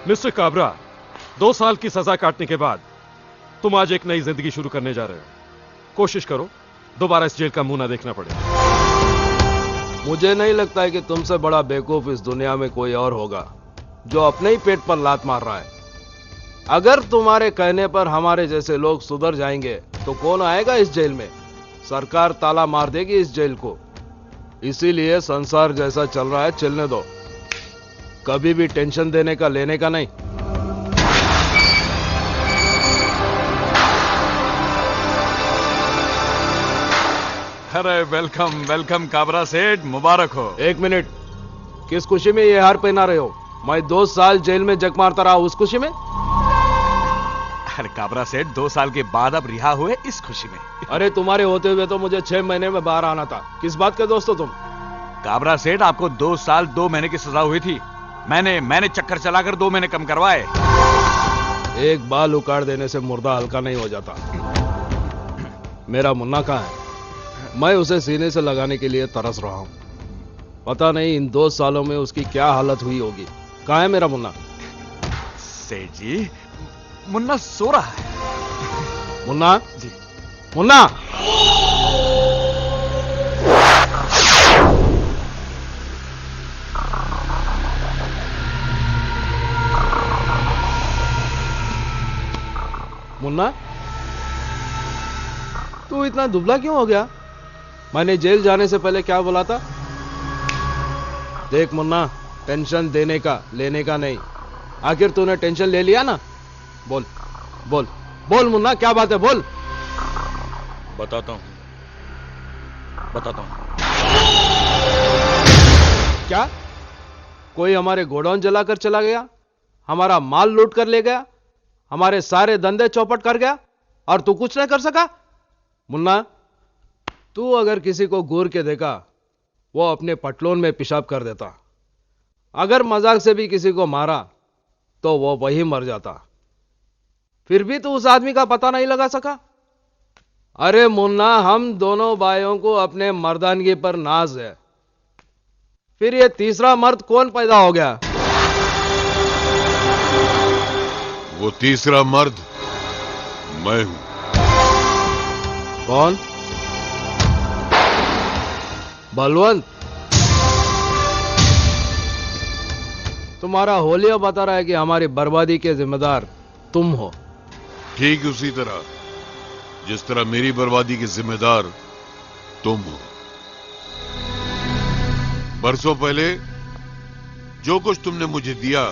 Mister Kabra, 2 साल की सजा काटने के बाद तुम आज एक नई जिंदगी शुरू करने जा रहे हो। कोशिश करो दोबारा इस जेल का मुंह ना देखना पड़े। मुझे नहीं लगता है कि तुमसे बड़ा बेवकूफ इस दुनिया में कोई और होगा जो अपने ही पेट पर लात मार रहा है। अगर तुम्हारे कहने पर हमारे जैसे लोग सुधर जाएंगे तो कौन आएगा इस जेल में? सरकार ताला मार देगी इस जेल को। इसीलिए संसार जैसा चल रहा है चलने दो, कभी भी टेंशन देने का लेने का नहीं। अरे वेलकम वेलकम काबरा सेठ, मुबारक हो। 1 मिनट, किस खुशी में ये हार पहना रहे हो? मैं 2 साल जेल में जग मारता रहा, उस खुशी में? अरे काबरा सेठ, 2 साल के बाद अब रिहा हुए इस खुशी में। अरे तुम्हारे होते हुए तो मुझे 6 महीने में बाहर आना था। किस बात के दोस्त हो तुम? काबरा सेठ, आपको 2 साल 2 महीने की सजा हुई थी। मैंने चक्कर चलाकर 2 महीने कम करवाए। एक बाल उखाड़ देने से मुर्दा हल्का नहीं हो जाता। मेरा मुन्ना कहाँ है? मैं उसे सीने से लगाने के लिए तरस रहा हूं। पता नहीं इन 2 सालों में उसकी क्या हालत हुई होगी। कहाँ है मेरा मुन्ना? सेठ जी, मुन्ना सो रहा है। मुन्ना जी। मुन्ना! मुन्ना, तू इतना दुबला क्यों हो गया? मैंने जेल जाने से पहले क्या बोला था? देख मुन्ना, टेंशन देने का लेने का नहीं। आखिर तूने टेंशन ले लिया ना? बोल बोल बोल मुन्ना, क्या बात है? बोल। बताता हूं। क्या कोई हमारे गोडाउन जलाकर चला गया, हमारा माल लूट कर ले गया, हमारे सारे धंधे चौपट कर गया और तू कुछ नहीं कर सका? मुन्ना, तू अगर किसी को घूर के देखा, वो अपने पटलोन में पेशाब कर देता। अगर मजाक से भी किसी को मारा तो वो वही मर जाता। फिर भी तू उस आदमी का पता नहीं लगा सका? अरे मुन्ना, हम दोनों भाइयों को अपने मर्दानगी पर नाज है। फिर ये तीसरा मर्द कौन पैदा हो गया? वो तीसरा मर्द मैं हूं। कौन? बलवंत? तुम्हारा होलिया बता रहा है कि हमारी बर्बादी के जिम्मेदार तुम हो। ठीक उसी तरह जिस तरह मेरी बर्बादी के जिम्मेदार तुम हो। बरसों पहले जो कुछ तुमने मुझे दिया,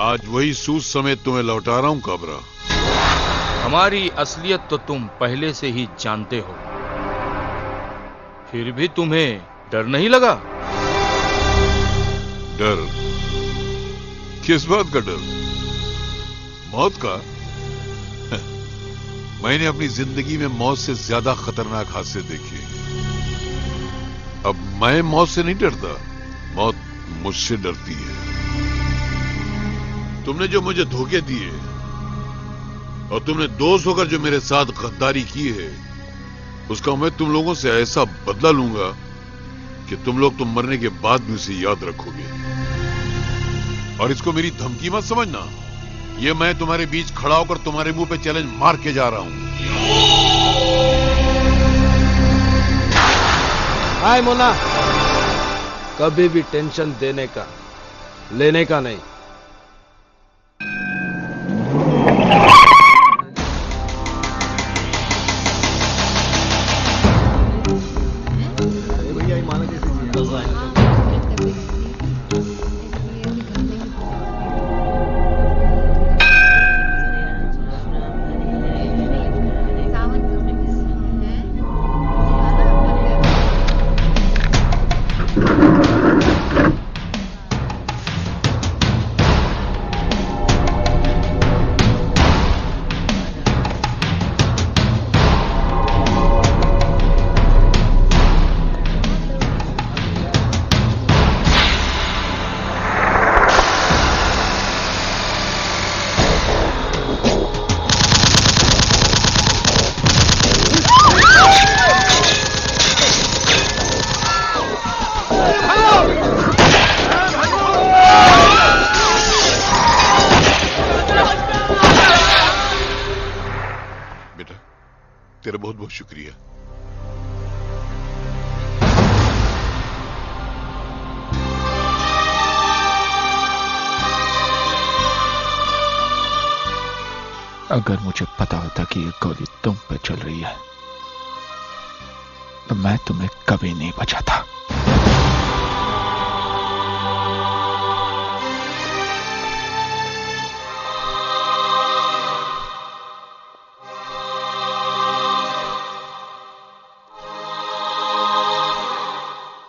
आज वही सूद समेत तुम्हें लौटा रहा हूं काबरा। हमारी असलियत तो तुम पहले से ही जानते हो, फिर भी तुम्हें डर नहीं लगा? डर? किस बात का डर? मौत का? मैंने अपनी जिंदगी में मौत से ज्यादा खतरनाक हादसे देखे। अब मैं मौत से नहीं डरता, मौत मुझसे डरती है। तुमने जो मुझे धोखे दिए और तुमने दोस्त होकर जो मेरे साथ गद्दारी की है, उसका मैं तुम लोगों से ऐसा बदला लूंगा कि तुम लोग तुम मरने के बाद भी उसे याद रखोगे। और इसको मेरी धमकी मत समझना, ये मैं तुम्हारे बीच खड़ा होकर तुम्हारे मुंह पे चैलेंज मार के जा रहा हूं। हाय मुन्ना, कभी भी टेंशन देने का लेने का नहीं। बहुत शुक्रिया। अगर मुझे पता होता कि ये गोली तुम पे चल रही है तो मैं तुम्हें कभी नहीं बचाता।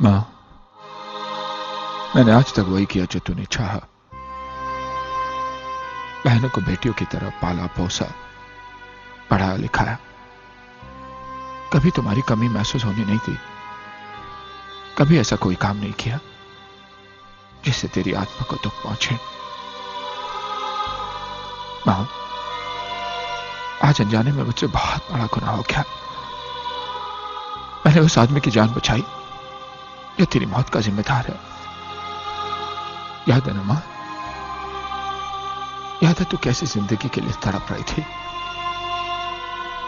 मां, मैंने आज तक वही किया जो तूने चाहा। बहनों को बेटियों की तरह पाला पोसा, पढ़ाया लिखाया। कभी तुम्हारी कमी महसूस होनी नहीं थी। कभी ऐसा कोई काम नहीं किया जिससे तेरी आत्मा को दुख पहुंचे। मां, आज अनजाने में मुझसे बहुत बड़ा गुनाह हो गया। मैंने उस आदमी की जान बचाई जो तेरी मौत का जिम्मेदार है। याद है ना मां? याद है तू कैसी जिंदगी के लिए तड़प रही थी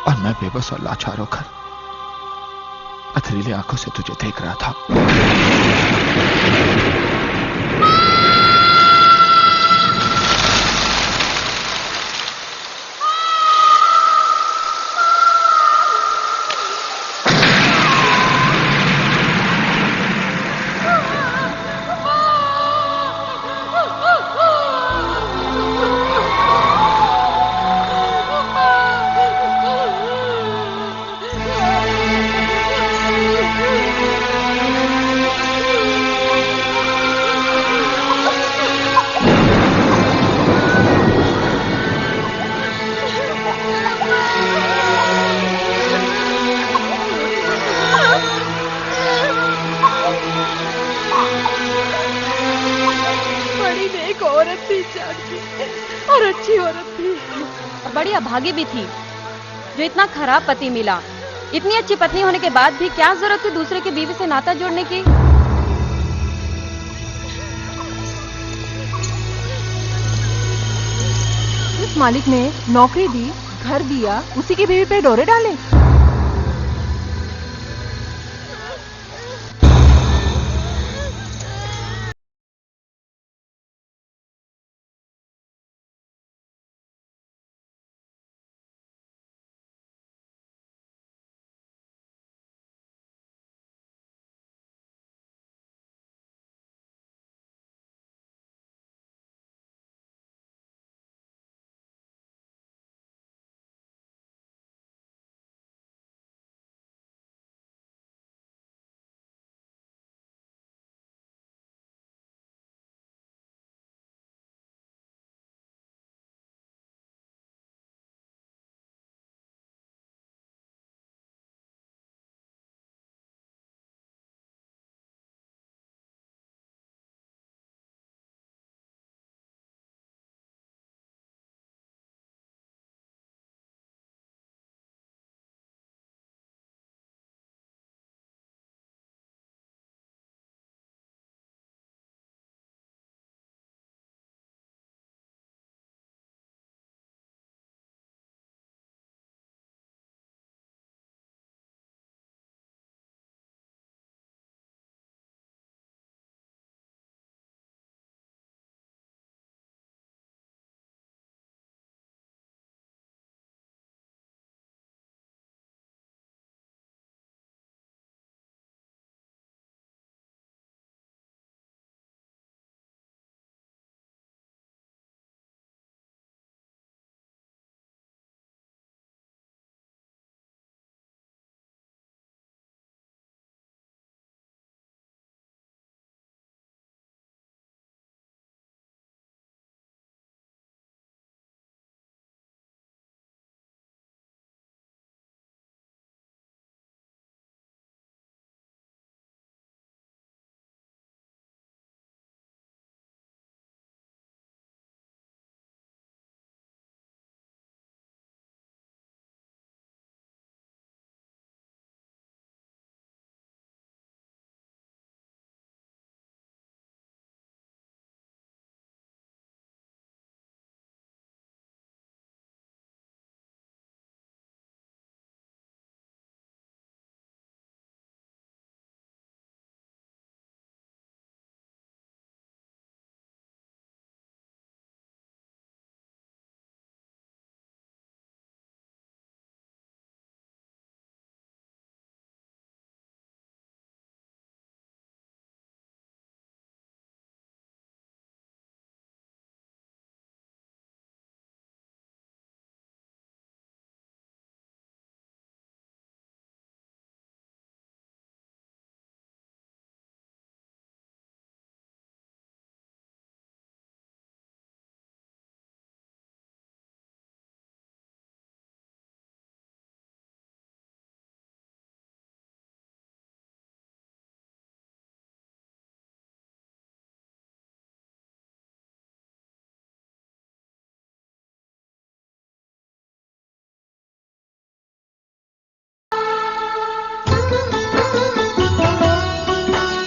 और मैं बेबस और लाचार होकर पथरीली आंखों से तुझे देख रहा था। और अच्छी औरत थी और बड़ी अभागी भी थी जो इतना खराब पति मिला। इतनी अच्छी पत्नी होने के बाद भी क्या जरूरत थी दूसरे की बीवी से नाता जोड़ने की। उस मालिक ने नौकरी दी, घर दिया, उसी की बीवी पे डोरे डाले।